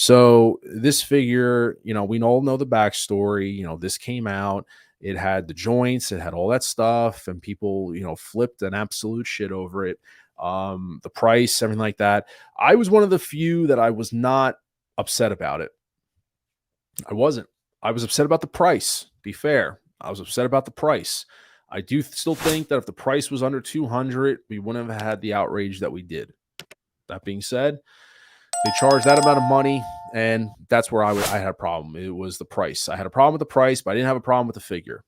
So this figure, we all know the backstory. This came out. It had the joints, it had all that stuff, and people, flipped an absolute shit over it. The price, everything like that. I was one of the few that I was not upset about it. I wasn't. I was upset about the price. Be fair. I was upset about the price. I do still think that if the price was under 200, we wouldn't have had the outrage that we did. That being said, they charged that amount of money, and that's where I had a problem. It was the price. I had a problem with the price, but I didn't have a problem with the figure.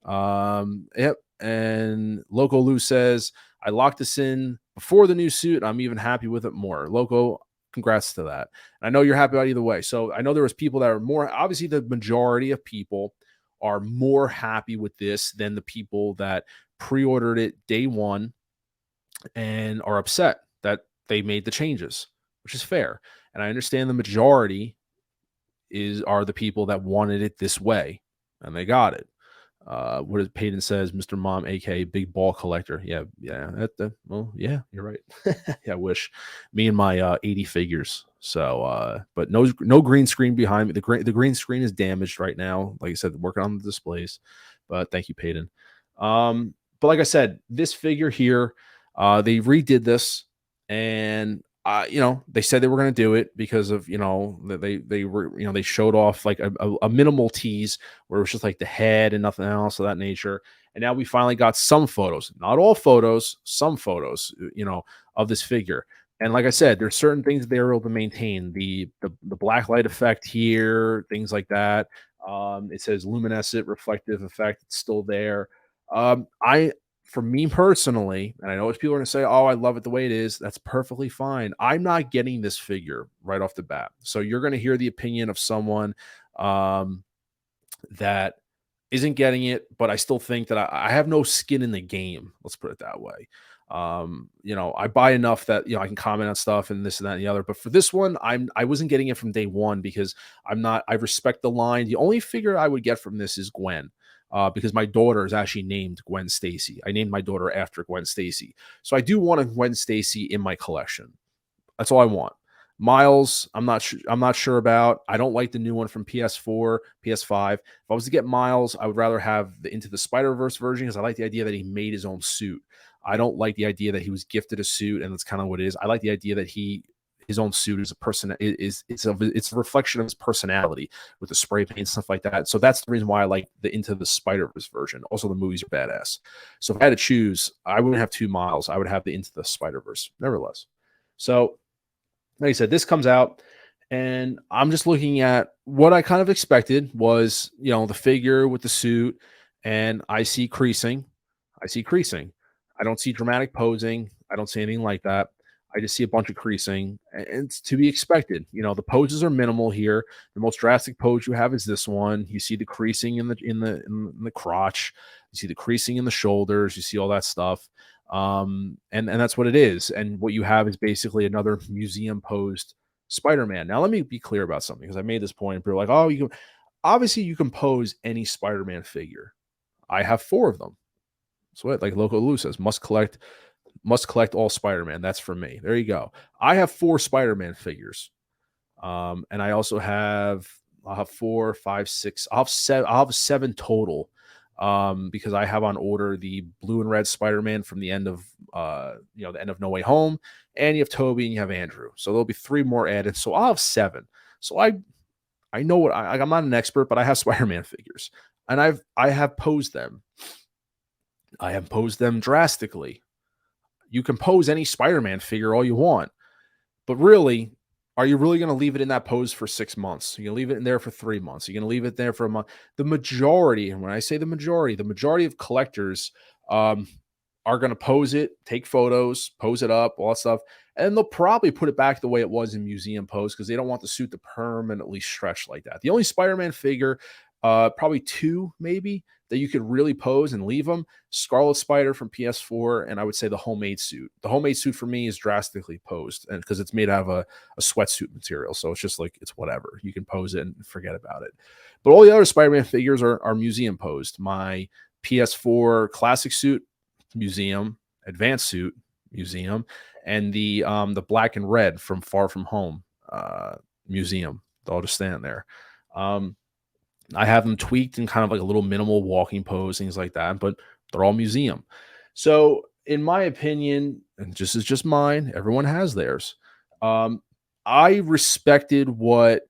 Yep. And Loco Lou says, I locked this in before the new suit. I'm even happy with it more. Loco, congrats to that. And I know you're happy about either way. So I know there was people that are more, obviously the majority of people are more happy with this than the people that pre-ordered it day one and are upset that they made the changes, which is fair. And I understand the majority are the people that wanted it this way, and they got it. What is Peyton says, Mr. Mom, aka Big Ball Collector. Yeah, well, yeah, you're right. Yeah, I wish me and my 80 figures. So, but no green screen behind me. The green screen is damaged right now. Like I said, working on the displays. But thank you, Peyton. But like I said, this figure here, they redid this, and they said they were going to do it because of they were they showed off like a minimal tease where it was just like the head and nothing else of that nature. And now we finally got some photos, not all photos, some photos, of this figure. And like I said, there's certain things they were able to maintain the black light effect here, things like that. It says luminescent reflective effect. It's still there. I For me personally, and I know what people are going to say, oh, I love it the way it is. That's perfectly fine. I'm not getting this figure right off the bat. So you're going to hear the opinion of someone that isn't getting it, but I still think that I have no skin in the game. Let's put it that way. I buy enough that I can comment on stuff and this and that and the other. But for this one, I wasn't getting it from day one because I respect the line. The only figure I would get from this is Gwen. Because my daughter is actually named Gwen Stacy. I named my daughter after Gwen Stacy. So I do want a Gwen Stacy in my collection. That's all I want. Miles, I'm not sure about. I don't like the new one from PS4, PS5. If I was to get Miles, I would rather have the Into the Spider-Verse version because I like the idea that he made his own suit. I don't like the idea that he was gifted a suit and that's kind of what it is. I like the idea that his own suit is a person it's a reflection of his personality with the spray paint and stuff like that. So that's the reason why I like the Into the Spider-Verse version. Also, the movies are badass. So if I had to choose, I wouldn't have two Miles. I would have the Into the Spider-Verse, nevertheless. So like I said, this comes out, and I'm just looking at what I kind of expected was, the figure with the suit, and I see creasing. I see creasing. I don't see dramatic posing. I don't see anything like that. I just see a bunch of creasing, and it's to be expected. The poses are minimal here. The most drastic pose you have is this one. You see the creasing in the crotch. You see the creasing in the shoulders. You see all that stuff. And that's what it is. And what you have is basically another museum posed Spider-Man. Now, let me be clear about something because I made this point. People are like, oh, you can pose any Spider-Man figure. I have 4 of them. So what, like Loco Lou says, must collect all Spider-Man. That's for me. There you go. I have 4 Spider-Man figures. And I also I'll have 4, 5, 6, I'll have 7 total. Because I have on order the blue and red Spider-Man from the end of the end of No Way Home, and you have Toby and you have Andrew. So there'll be 3 more added. So I'll have 7. So I know what I'm not an expert, but I have Spider-Man figures, and I have posed them. I have posed them drastically. You can pose any Spider-Man figure all you want, but really, are you really going to leave it in that pose for 6 months? You're going to leave it in there for 3 months. You're going to leave it there for a month. The majority, and when I say the majority of collectors are going to pose it, take photos, pose it up, all that stuff, and they'll probably put it back the way it was in museum pose because they don't want the suit to permanently stretch like that. The only Spider-Man figure, probably 2 maybe, that you could really pose and leave them, Scarlet Spider from PS4, and I would say the homemade suit. The homemade suit for me is drastically posed, and because it's made out of a sweatsuit material, so it's just like it's whatever. You can pose it and forget about it. But all the other Spider-Man figures are museum posed. My PS4 classic suit, museum. Advanced suit, museum. And the black and red from Far From Home, museum. They'll just stand there. Um, I have them tweaked in kind of like a little minimal walking pose, things like that, but they're all museum. So, in my opinion, and just mine, everyone has theirs. Um, I respected what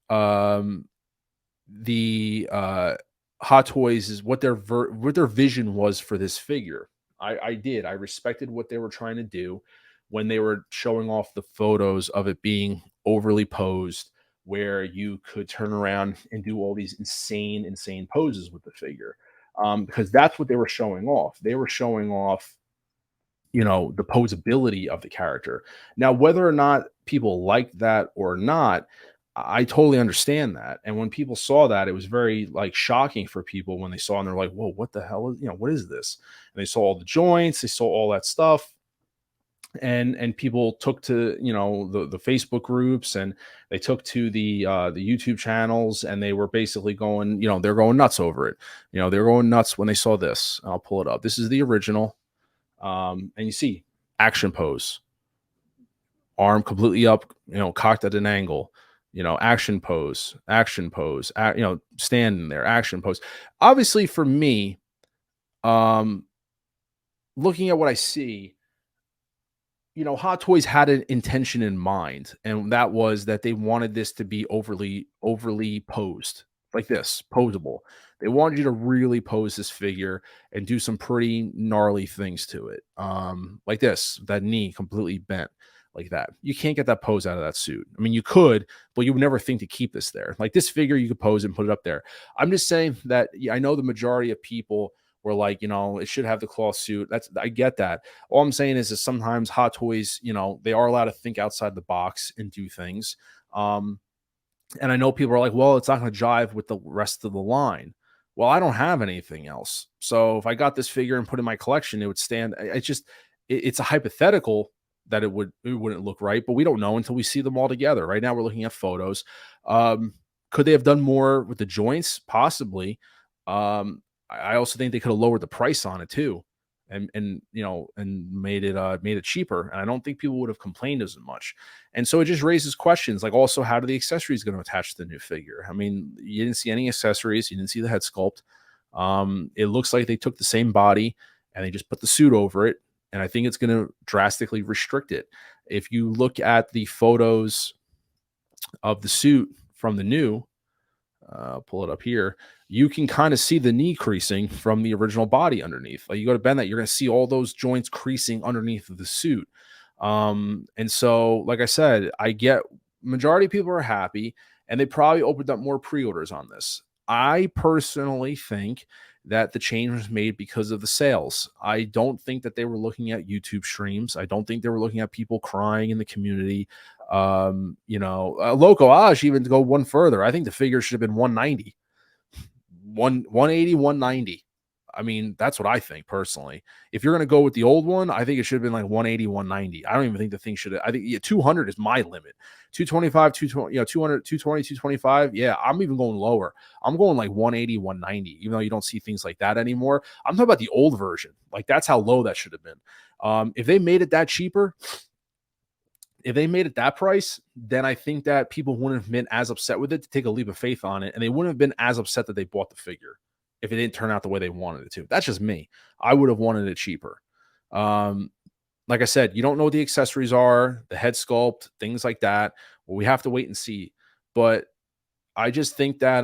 um, the Hot Toys is what their vision was for this figure. I did. I respected what they were trying to do when they were showing off the photos of it being overly posed, where you could turn around and do all these insane poses with the figure. Because that's what they were showing off. They were showing off, the posability of the character. Now, whether or not people like that or not, I totally understand that. And when people saw that, it was very like shocking for people when they saw and they're like, "Whoa, what the hell is, what is this?" And they saw all the joints, they saw all that stuff, and people took to, the Facebook groups, and they took to the YouTube channels, and they were basically going, they're going nuts over it. They're going nuts when they saw this. I'll pull it up. This is the original. And you see action pose, arm completely up, cocked at an angle, action pose, standing there, action pose. Obviously, for me, um, looking at what I see, Hot Toys had an intention in mind, and that was that they wanted this to be overly posed, like this, posable. They wanted you to really pose this figure and do some pretty gnarly things to it. Like this, that knee completely bent like that. You can't get that pose out of that suit. I mean, you could, but you would never think to keep this there. Like this figure, you could pose and put it up there. I'm just saying that, yeah, I know the majority of people were like, it should have the cloth suit. I get that. All I'm saying is sometimes Hot Toys, they are allowed to think outside the box and do things. Um, and I know people are like, well, it's not going to jive with the rest of the line. Well, I don't have anything else. So if I got this figure and put in my collection, it would stand. It's a hypothetical that it wouldn't look right, but we don't know until we see them all together. Right now, we're looking at photos. Could they have done more with the joints? Possibly. I also think they could have lowered the price on it too, and made it cheaper. And I don't think people would have complained as much. And so it just raises questions like, also, how do the accessories going to attach to the new figure? I mean, you didn't see any accessories, you didn't see the head sculpt. It looks like they took the same body and they just put the suit over it. And I think it's going to drastically restrict it. If you look at the photos of the suit from the new, pull it up here, you can kind of see the knee creasing from the original body underneath. Like you go to bend that, you're going to see all those joints creasing underneath of the suit. And so, like I said, I get majority of people are happy, and they probably opened up more pre-orders on this. I personally think that the change was made because of the sales. I don't think that they were looking at YouTube streams. I don't think they were looking at people crying in the community. Loco Ash even to go one further. I think the figure should have been 190, 180, 190. I mean, that's what I think personally. If you're going to go with the old one, I think it should have been like 180, 190. I don't even think the thing should have, I think 200 is my limit. 225, 220, 200, 220, 225. Yeah, I'm even going lower. I'm going like 180, 190, even though you don't see things like that anymore. I'm talking about the old version. Like that's how low that should have been. If they made it that cheaper, if they made it that price, then I think that people wouldn't have been as upset with it to take a leap of faith on it. And they wouldn't have been as upset that they bought the figure if it didn't turn out the way they wanted it to. That's just me. I would have wanted it cheaper. Um, like I said, you don't know what the accessories are, the head sculpt, things like that. Well, we have to wait and see. But I just think that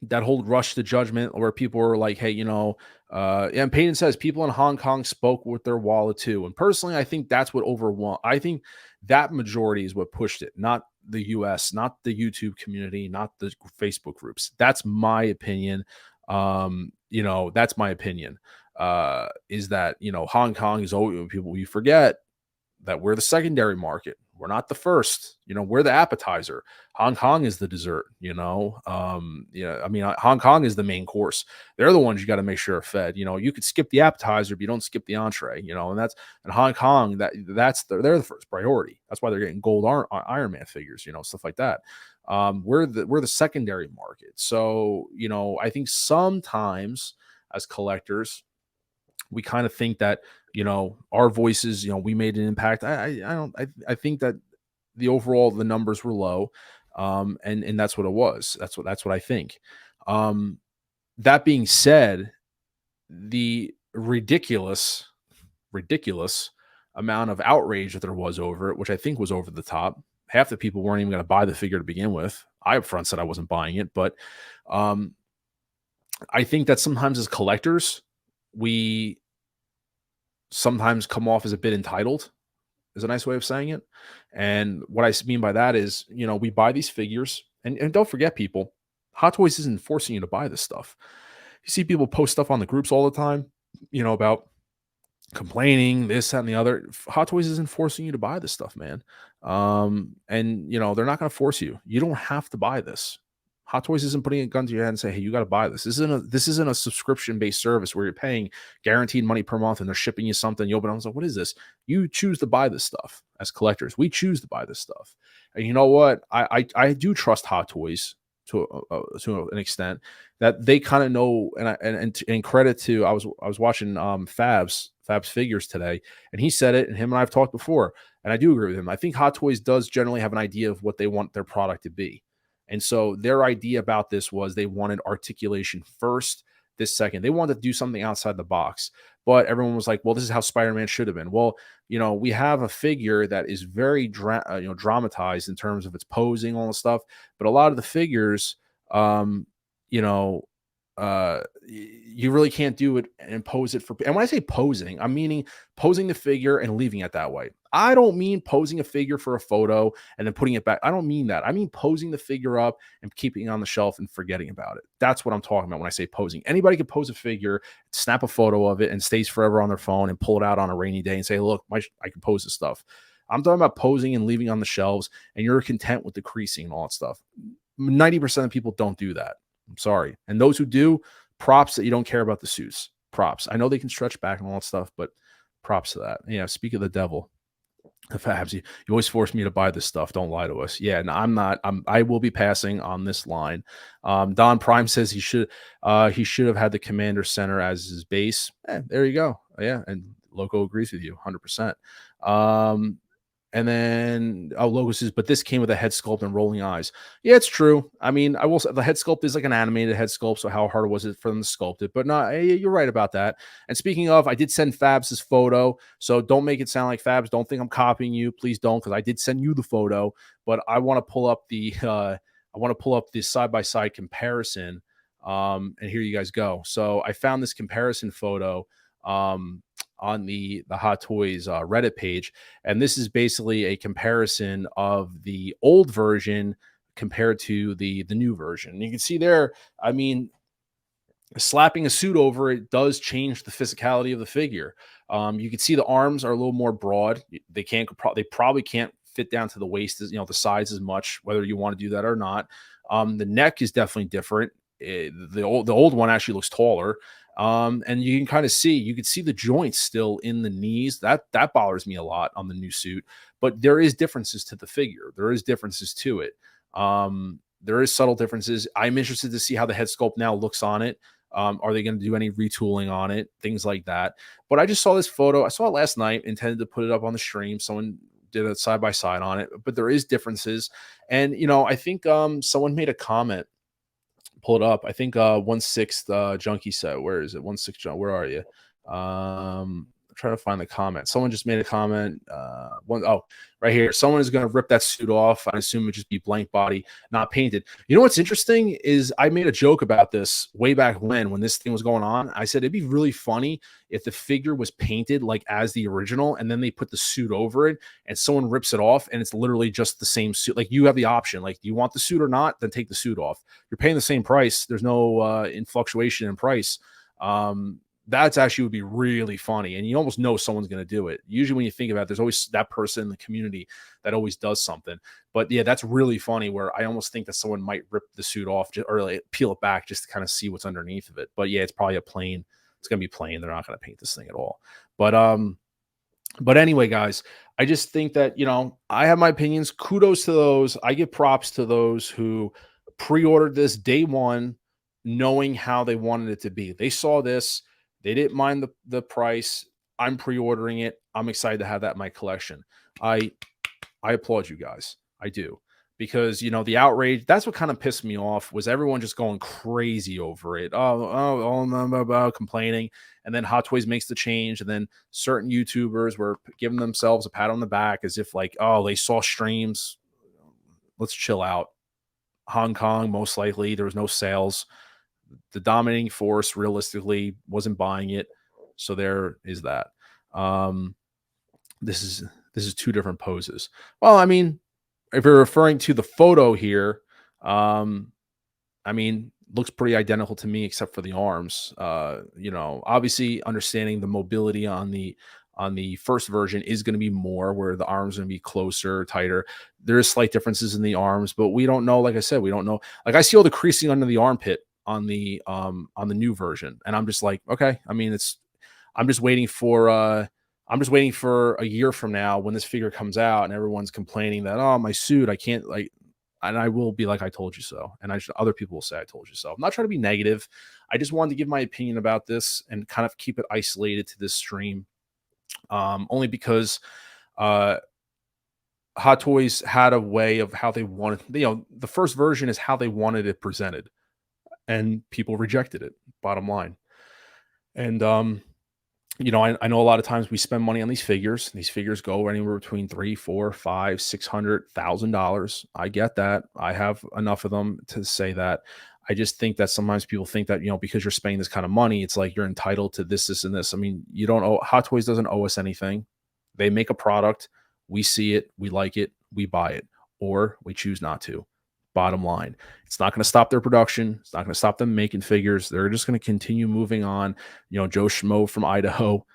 that whole rush to judgment where people were like, hey, and Payton says people in Hong Kong spoke with their wallet too. And personally, I think that's what overwhelmed. I think that majority is what pushed it, not the US, not the YouTube community, not the Facebook groups. That's my opinion. That's my opinion. Is that, Hong Kong is always people we forget that we're the secondary market. We're not the first, we're the appetizer. Hong Kong is the dessert, I mean, Hong Kong is the main course. They're the ones you got to make sure are fed. You could skip the appetizer, but you don't skip the entree, and Hong Kong, they're the first priority. That's why they're getting gold Iron Man figures, stuff like that. We're the secondary market. So, I think sometimes as collectors, we kind of think that our voices, we made an impact. I think that the numbers were low. And that's what it was. That's what I think. Um, that being said, the ridiculous amount of outrage that there was over it, which I think was over the top. Half the people weren't even going to buy the figure to begin with. I upfront said I wasn't buying it, but um, I think that sometimes as collectors, we sometimes come off as a bit entitled, is a nice way of saying it. And what I mean by that is, we buy these figures, and don't forget, people, Hot Toys isn't forcing you to buy this stuff. You see people post stuff on the groups all the time, about complaining, this, that, and the other. Hot Toys isn't forcing you to buy this stuff, man. And they're not going to force you. You don't have to buy this. Hot Toys isn't putting a gun to your head and say, "Hey, you got to buy this." This isn't a subscription based service where you're paying guaranteed money per month and they're shipping you something. You open it, I was like, "What is this?" You choose to buy this stuff as collectors. We choose to buy this stuff, and you know what? I do trust Hot Toys to an extent that they kind of know. And credit to, I was watching Fab's figures today, and he said it, and him and I've talked before, and I do agree with him. I think Hot Toys does generally have an idea of what they want their product to be. And so their idea about this was they wanted articulation first, this second. They wanted to do something outside the box. But everyone was like, well, this is how Spider-Man should have been. Well, we have a figure that is very dramatized in terms of its posing, all the stuff. But a lot of the figures, you know, you really can't do it and pose it for. And when I say posing, I'm meaning posing the figure and leaving it that way. I don't mean posing a figure for a photo and then putting it back. I don't mean that. I mean posing the figure up and keeping it on the shelf and forgetting about it. That's what I'm talking about when I say posing. Anybody can pose a figure, snap a photo of it, and stays forever on their phone and pull it out on a rainy day and say, "Look, I can pose this stuff." I'm talking about posing and leaving on the shelves, and you're content with the creasing and all that stuff. 90% of people don't do that. I'm sorry. And those who do, props that you don't care about the suits. Props. I know they can stretch back and all that stuff, but props to that. Yeah, speak of the devil. The Fabs, you always force me to buy this stuff. Don't lie to us. Yeah, and I'm not. I will be passing on this line. Don Prime says he should have had the Commander Center as his base. There you go. Yeah, and Loco agrees with you 100%. And then Logo says, but this came with a head sculpt and rolling eyes. Yeah, it's true. I mean, I will say the head sculpt is like an animated head sculpt. So how hard was it for them to sculpt it? But no, you're right about that. And speaking of, I did send Fabs this photo. So don't make it sound like Fabs. Don't think I'm copying you. Please don't, because I did send you the photo. But I want to pull up the side by side comparison. And here you guys go. So I found this comparison photo. On the Hot Toys Reddit page, and this is basically a comparison of the old version compared to the new version. And you can see there, I mean, slapping a suit over it does change the physicality of the figure. You can see the arms are a little more broad. They probably can't fit down to the waist, the sides as much, whether you want to do that or not. The neck is definitely different. The old one actually looks taller. And you can see the joints still in the knees. That bothers me a lot on the new suit, but there is differences to the figure. There is differences to it. There is subtle differences. I'm interested to see how the head sculpt now looks on it. Are they going to do any retooling on it? Things like that. But I just saw this photo. I saw it last night, intended to put it up on the stream. Someone did a side by side on it, but there is differences. And, I think someone made a comment. Pull it up. I think 1/6 Junkie said, where is it? 1/6 where are you? Trying to find the comment. Someone just made a comment. Right here. Someone is going to rip that suit off. I assume it would just be blank body, not painted. You know what's interesting is I made a joke about this way back when this thing was going on. I said it'd be really funny if the figure was painted like as the original, and then they put the suit over it, and someone rips it off, and it's literally just the same suit. Like, you have the option. Like, do you want the suit or not? Then take the suit off. You're paying the same price. There's no fluctuation in price. That's actually would be really funny. And you almost know someone's going to do it. Usually when you think about it, there's always that person in the community that always does something. But yeah, that's really funny, where I almost think that someone might rip the suit off or like peel it back just to kind of see what's underneath of it. But yeah, it's probably it's going to be plain. They're not going to paint this thing at all. But anyway, guys, I just think that, I have my opinions. Kudos to those. I give props to those who pre-ordered this day one, knowing how they wanted it to be. They saw this. They didn't mind the price. I'm pre-ordering it. I'm excited to have that in my collection. I applaud you guys. I do. because the outrage, that's what kind of pissed me off, was everyone just going crazy over it. Blah, blah, blah, complaining. And then Hot Toys makes the change, and then certain YouTubers were giving themselves a pat on the back as if like, oh, they saw streams. Let's chill out. Hong Kong, most likely there was no sales. The dominating force realistically wasn't buying it. So there is that. Um, this is two different poses. Well, I mean, if you're referring to the photo here, um, I mean, looks pretty identical to me except for the arms. Obviously understanding the mobility on the first version is going to be more, where the arms are going to be closer, tighter. There's slight differences in the arms, but we don't know. Like I said, we don't know. Like I see all the creasing under the armpit on the new version, and I'm just like, okay. I mean, I'm just waiting for a year from now when this figure comes out and everyone's complaining that, oh, my suit, I can't, like, and I will be like, I told you so. And other people will say, I told you so. I'm not trying to be negative. I just wanted to give my opinion about this and kind of keep it isolated to this stream. Only because uh, Hot Toys had a way of how they wanted, the first version is how they wanted it presented, and people rejected it, bottom line. And, I know a lot of times we spend money on these figures. These figures go anywhere between three, four, five, $600,000. I get that. I have enough of them to say that. I just think that sometimes people think that, because you're spending this kind of money, it's like you're entitled to this, this, and this. I mean, you don't owe Hot Toys doesn't owe us anything. They make a product, we see it, we like it, we buy it, or we choose not to. Bottom line, it's not going to stop their production. It's not going to stop them making figures. They're just going to continue moving on. Joe Schmo from Idaho,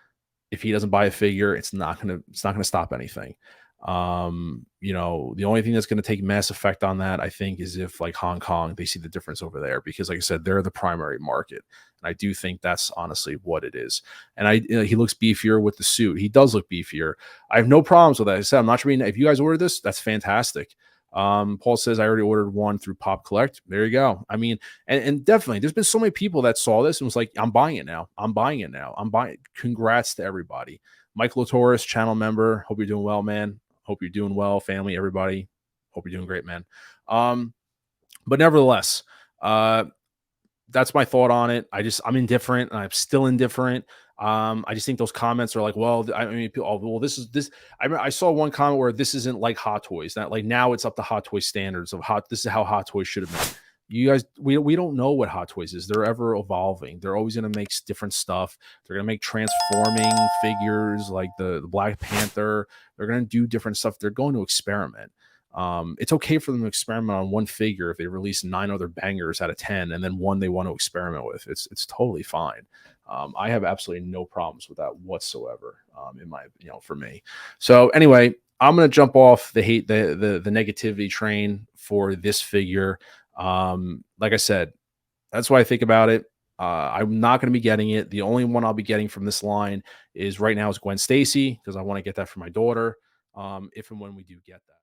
if he doesn't buy a figure, it's not going to stop anything. The only thing that's going to take mass effect on that, I think, is if like Hong Kong, they see the difference over there, because like I said, they're the primary market. And I do think that's honestly what it is. And he looks beefier with the suit. He does look beefier. I have no problems with that. I said, I'm not sure if you guys ordered this, that's fantastic. Paul says, I already ordered one through Pop Collect. There you go. I mean, and definitely there's been so many people that saw this and was like, I'm buying it now. I'm buying it now. I'm buying it. Congrats to everybody. Michael Torres, channel member. Hope you're doing well, man. Hope you're doing well, family, everybody. Hope you're doing great, man. But nevertheless, that's my thought on it. I'm indifferent, and I'm still indifferent. I just think those comments are like, well, I mean, oh, well, this is this. I saw one comment where this isn't like Hot Toys. That like now it's up to Hot Toys standards of this is how Hot Toys should have been. You guys, we don't know what Hot Toys is. They're ever evolving. They're always going to make different stuff. They're going to make transforming figures like the Black Panther. They're going to do different stuff. They're going to experiment. It's okay for them to experiment on one figure if they release 9 other bangers out of 10 and then one they want to experiment with. It's totally fine. I have absolutely no problems with that whatsoever. For me. So anyway, I'm going to jump off the hate, the negativity train for this figure. Like I said, that's what I think about it. I'm not going to be getting it. The only one I'll be getting from this line is right now is Gwen Stacy, because I want to get that for my daughter. If and when we do get that.